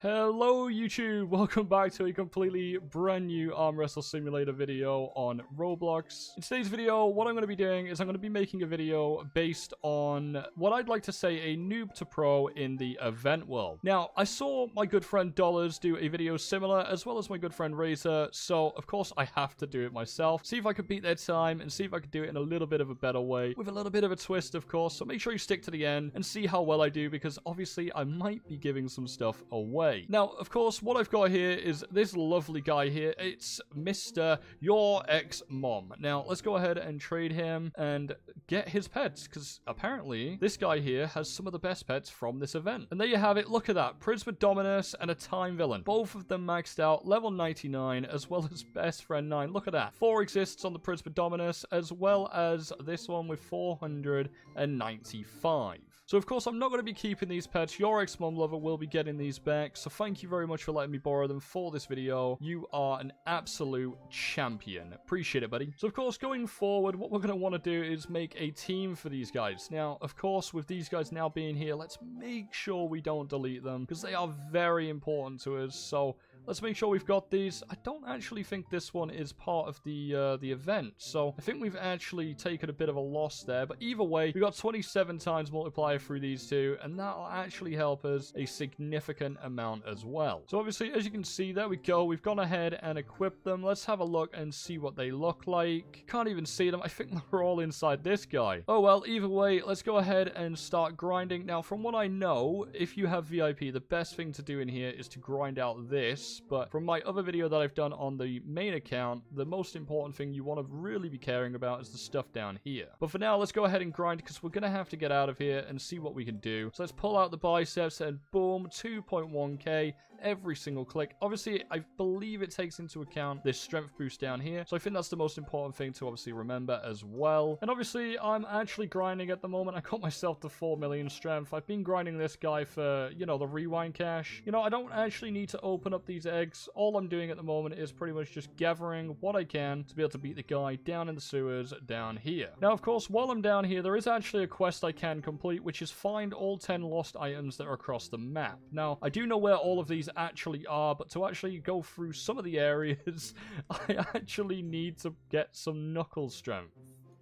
Hello YouTube, welcome back to a completely brand new arm wrestle simulator video on Roblox. In today's video, what I'm going to be doing is I'm going to be making a video based on what I'd like to say a noob to pro in the event world. Now, I saw my good friend Dollars do a video similar, as well as my good friend Razor, so of course I have to do it myself. See if I could beat their time and see if I could do it in a little bit of a better way, with a little bit of a twist of course, so make sure you stick to the end and see how well I do, because obviously I might be giving some stuff away. Now, of course, what I've got here is this lovely guy here. It's Mr. Your Ex-Mom. Now, let's go ahead and trade him and get his pets, because apparently this guy here has some of the best pets from this event. And there you have it. Look at that. Prisma Dominus and a Time Villain. Both of them maxed out, level 99, as well as Best Friend 9. Look at that. 4 exists on the Prisma Dominus, as well as this one with 495. So, of course, I'm not going to be keeping these pets. Your Ex-Mom Lover will be getting these back. So thank you very much for letting me borrow them for this video. You are an absolute champion. Appreciate it, buddy. So, of course, going forward, what we're going to want to do is make a team for these guys. Now, of course, with these guys now being here, let's make sure we don't delete them, because they are very important to us. So let's make sure we've got these. I don't actually think this one is part of the event, so I think we've actually taken a bit of a loss there. But either way, we got 27 times multiplier through these two, and that'll actually help us a significant amount as well. So obviously, as you can see, there we go. We've gone ahead and equipped them. Let's have a look and see what they look like. Can't even see them. I think they're all inside this guy. Oh well, either way, let's go ahead and start grinding. Now, from what I know, if you have VIP, the best thing to do in here is to grind out this. But from my other video that I've done on the main account, the most important thing you want to really be caring about is the stuff down here. But for now, let's go ahead and grind, because we're going to have to get out of here and see what we can do. So let's pull out the biceps and boom, 2.1k every single click. Obviously, I believe it takes into account this strength boost down here. So I think that's the most important thing to obviously remember as well. And obviously, I'm actually grinding at the moment. I got myself to 4 million strength. I've been grinding this guy for, you know, the rewind cash. You know, I don't actually need to open up these eggs. All I'm doing at the moment is pretty much just gathering what I can to be able to beat the guy down in the sewers down here. Now, of course, while I'm down here, there is actually a quest I can complete, which is find all 10 lost items that are across the map. Now, I do know where all of these actually are, but to actually go through some of the areas, I actually need to get some knuckle strength.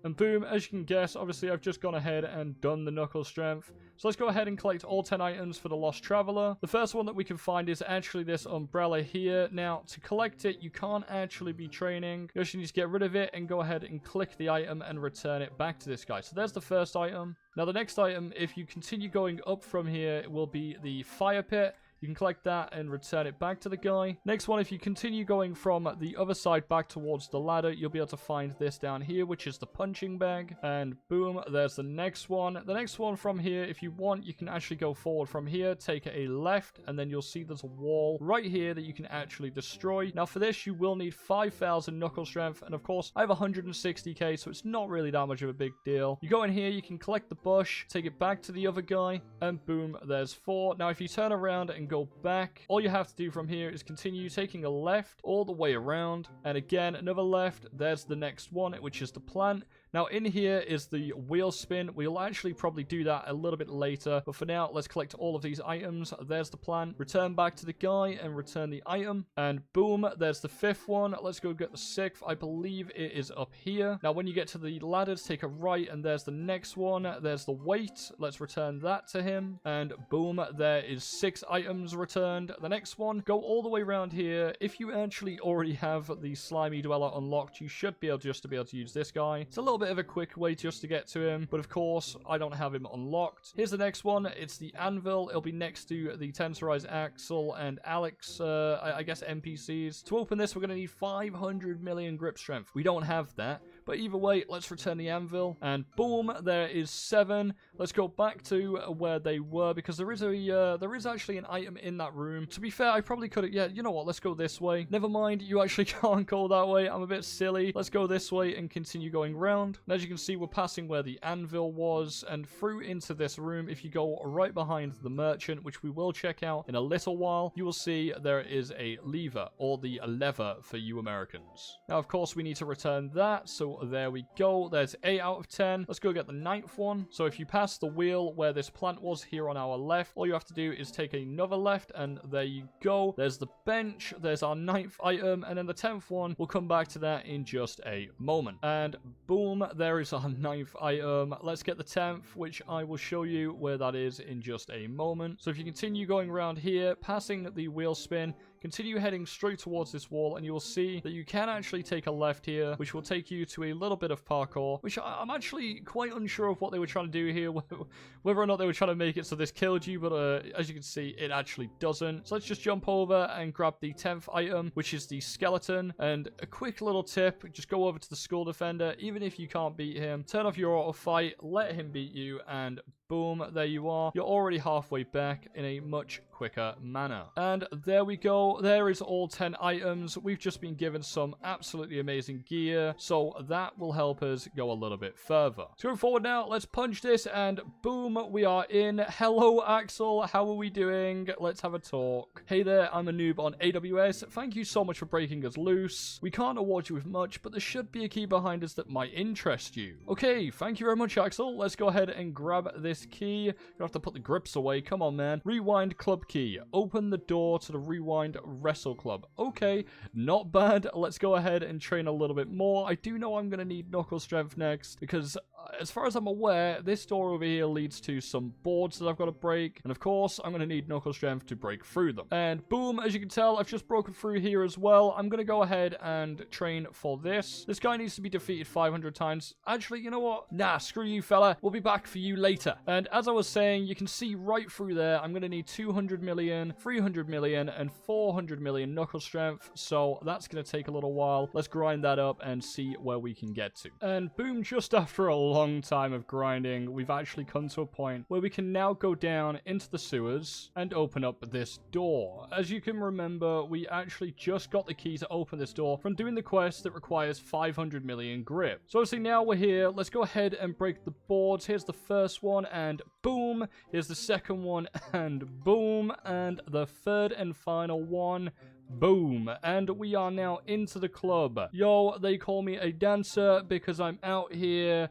And boom, as you can guess, obviously I've just gone ahead and done the knuckle strength. So let's go ahead and collect all 10 items for the Lost Traveler. The first one that we can find is actually this umbrella here. Now, to collect it, you can't actually be training. You actually need to get rid of it and go ahead and click the item and return it back to this guy. So there's the first item. Now, the next item, if you continue going up from here, it will be the fire pit. You can collect that and return it back to the guy. Next one, if you continue going from the other side back towards the ladder, you'll be able to find this down here, which is the punching bag. And boom, there's the next one. The next one from here, if you want, you can actually go forward from here, take a left, and then you'll see there's a wall right here that you can actually destroy. Now, for this, you will need 5,000 knuckle strength. And of course, I have 160k, so it's not really that much of a big deal. You go in here, you can collect the bush, take it back to the other guy, and boom, there's 4. Now, if you turn around and go back, all you have to do from here is continue taking a left all the way around, and again another left. There's the next one, which is the plant. Now, in here is the wheel spin. We'll actually probably do that a little bit later, but for now, let's collect all of these items. There's the plant. Return back to the guy and return the item. And boom, there's the 5th one. Let's go get the 6th. I believe it is up here. Now, when you get to the ladders, take a right, and there's the next one. There's the weight. Let's return that to him. And boom, there is 6 items returned. The next one, go all the way around here. If you actually already have the slimy dweller unlocked, you should be able to use this guy. It's a little bit of a quick way just to get to him, but of course I don't have him unlocked. Here's the next one. It's the anvil. It'll be next to the tensorized Axel and Alex, I guess NPCs. To open this, we're going to need 500 million grip strength. We don't have that, but either way, let's return the anvil, and boom, there is 7. Let's go back to where they were, because there is actually an item in that room. To be fair, I probably could have, yeah, you know what, let's go this way. Never mind, you actually can't go that way. I'm a bit silly. Let's go this way and continue going round. And as you can see, we're passing where the anvil was and through into this room. If you go right behind the merchant, which we will check out in a little while, you will see there is a lever, or the lever for you Americans. Now, of course, we need to return that. So So there we go. There's 8 out of 10. Let's go get the 9th one. So if you pass the wheel where this plant was here on our left, all you have to do is take another left, and there you go. There's the bench. There's our 9th item, and then the 10th one. We'll come back to that in just a moment. And boom, there is our 9th item. Let's get the 10th, which I will show you where that is in just a moment. So if you continue going around here, passing the wheel spin, continue heading straight towards this wall, and you will see that you can actually take a left here, which will take you to a little bit of parkour, which I'm actually quite unsure of what they were trying to do here, whether or not they were trying to make it so this killed you, but as you can see, it actually doesn't. So let's just jump over and grab the 10th item, which is the skeleton. And a quick little tip, just go over to the skull defender. Even if you can't beat him, turn off your auto fight, let him beat you, and boom, there you are. You're already halfway back in a much quicker manner. And there we go. There is all 10 items. We've just been given some absolutely amazing gear, so that will help us go a little bit further. So going forward now, let's punch this, and boom, we are in. Hello, Axel. How are we doing? Let's have a talk. Hey there, I'm a noob on AWS. Thank you so much for breaking us loose. We can't award you with much, but there should be a key behind us that might interest you. Okay, thank you very much, Axel. Let's go ahead and grab this key. You have to put the grips away. Come on, man. Rewind club key. Open the door to the Rewind Wrestle Club. Okay, not bad. Let's go ahead and train a little bit more. I do know I'm going to need knuckle strength next, because as far as I'm aware, this door over here leads to some boards that I've got to break, and of course, I'm going to need knuckle strength to break through them. And boom, as you can tell, I've just broken through here as well. I'm going to go ahead and train for this. This guy needs to be defeated 500 times. Actually, you know what? Nah, screw you, fella. We'll be back for you later. And as I was saying, you can see right through there, I'm going to need 200 million, 300 million, and 400 million knuckle strength, so that's going to take a little while. Let's grind that up and see where we can get to. And boom, just after a long time of grinding, we've actually come to a point where we can now go down into the sewers and open up this door. As you can remember, we actually just got the key to open this door from doing the quest that requires 500 million grip. So obviously now we're here. Let's go ahead and break the boards. Here's the first one, and boom. Here's the second one, and boom. And the third and final one. Boom. And we are now into the club. Yo, they call me a dancer because I'm out here.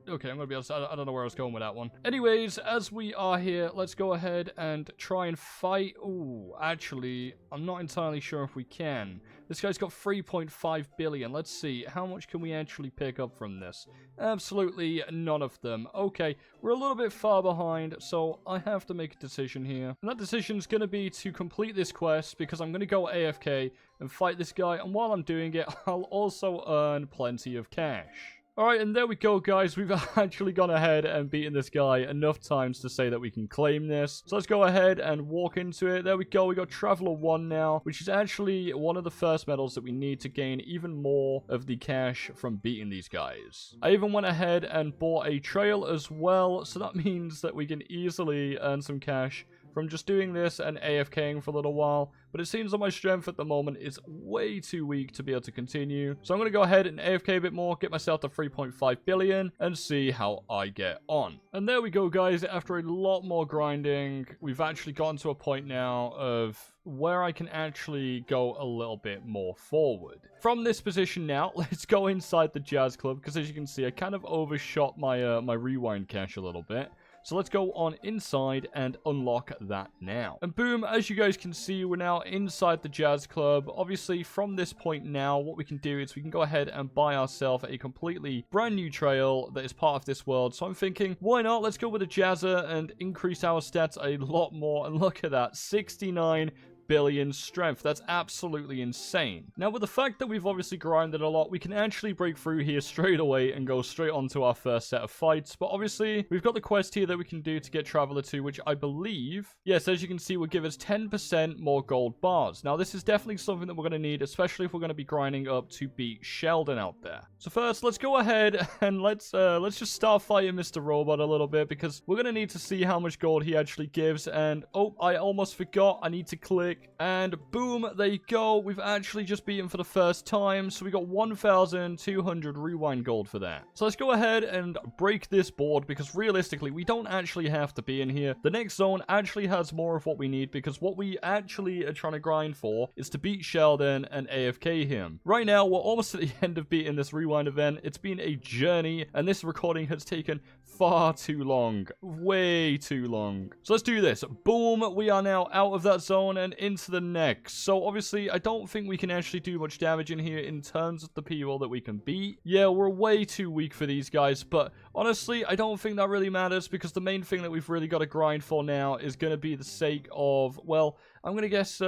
Okay, I'm gonna be honest, I don't know where I was going with that one. Anyways, as we are here, let's go ahead and try and fight. Ooh, actually, I'm not entirely sure if we can. This guy's got 3.5 billion. Let's see, how much can we actually pick up from this? Absolutely none of them. Okay, we're a little bit far behind, so I have to make a decision here. And that decision's gonna be to complete this quest, because I'm gonna go AFK and fight this guy, and while I'm doing it, I'll also earn plenty of cash. Alright, and there we go, guys. We've actually gone ahead and beaten this guy enough times to say that we can claim this. So let's go ahead and walk into it. There we go. We got Traveler 1 now, which is actually one of the first medals that we need to gain even more of the cash from beating these guys. I even went ahead and bought a trail as well, so that means that we can easily earn some cash from just doing this and AFKing for a little while. But it seems that my strength at the moment is way too weak to be able to continue. So I'm going to go ahead and AFK a bit more, get myself to 3.5 billion, and see how I get on. And there we go, guys. After a lot more grinding, we've actually gotten to a point now of where I can actually go a little bit more forward. From this position now, let's go inside the Jazz Club, because as you can see, I kind of overshot my my rewind cache a little bit. So let's go on inside and unlock that now. And boom, as you guys can see, we're now inside the Jazz Club. Obviously, from this point now, what we can do is we can go ahead and buy ourselves a completely brand new trail that is part of this world. So I'm thinking, why not? Let's go with a Jazzer and increase our stats a lot more. And look at that, 69 billion strength. That's absolutely insane. Now, with the fact that we've obviously grinded a lot, we can actually break through here straight away and go straight onto our first set of fights. But obviously, we've got the quest here that we can do to get Traveler 2, which I believe, yes, as you can see, will give us 10% more gold bars. Now, this is definitely something that we're going to need, especially if we're going to be grinding up to beat Sheldon out there. So first, let's go ahead and let's just start fighting Mr. Robot a little bit, because we're going to need to see how much gold he actually gives. And, oh, I almost forgot. I need to click quick. And boom, there you go. We've actually just beaten for the first time. So we got 1,200 rewind gold for that. So let's go ahead and break this board because realistically, we don't actually have to be in here. The next zone actually has more of what we need because what we actually are trying to grind for is to beat Sheldon and AFK him. Right now, we're almost at the end of beating this rewind event. It's been a journey and this recording has taken far too long. Way too long. So let's do this. Boom, we are now out of that zone and into the next. So obviously, I don't think we can actually do much damage in here in terms of the people that we can beat. Yeah, we're way too weak for these guys, but honestly, I don't think that really matters because the main thing that we've really got to grind for now is going to be the sake of, well, I'm going to guess,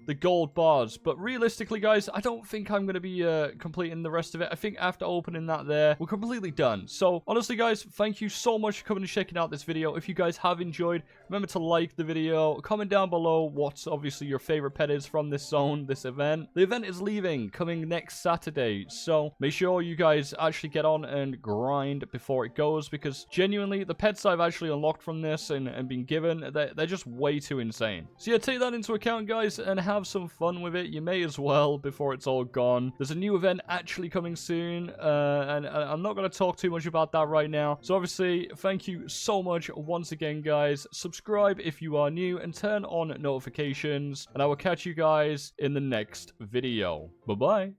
the gold bars. But realistically, guys, I don't think I'm going to be completing the rest of it. I think after opening that there, we're completely done. So, honestly, guys, thank you so much for coming and checking out this video. If you guys have enjoyed, remember to like the video. Comment down below what, obviously, your favorite pet is from this zone, this event. The event is leaving, coming next Saturday. So, make sure you guys actually get on and grind before it goes. Because, genuinely, the pets I've actually unlocked from this and been given, they're just way too insane. So, yeah, take that into account, guys, and have some fun with it. You may as well before it's all gone. There's a new event actually coming soon, and I'm not going to talk too much about that right now. So obviously, thank you so much once again, guys. Subscribe if you are new and turn on notifications, and I will catch you guys in the next video. Bye-bye.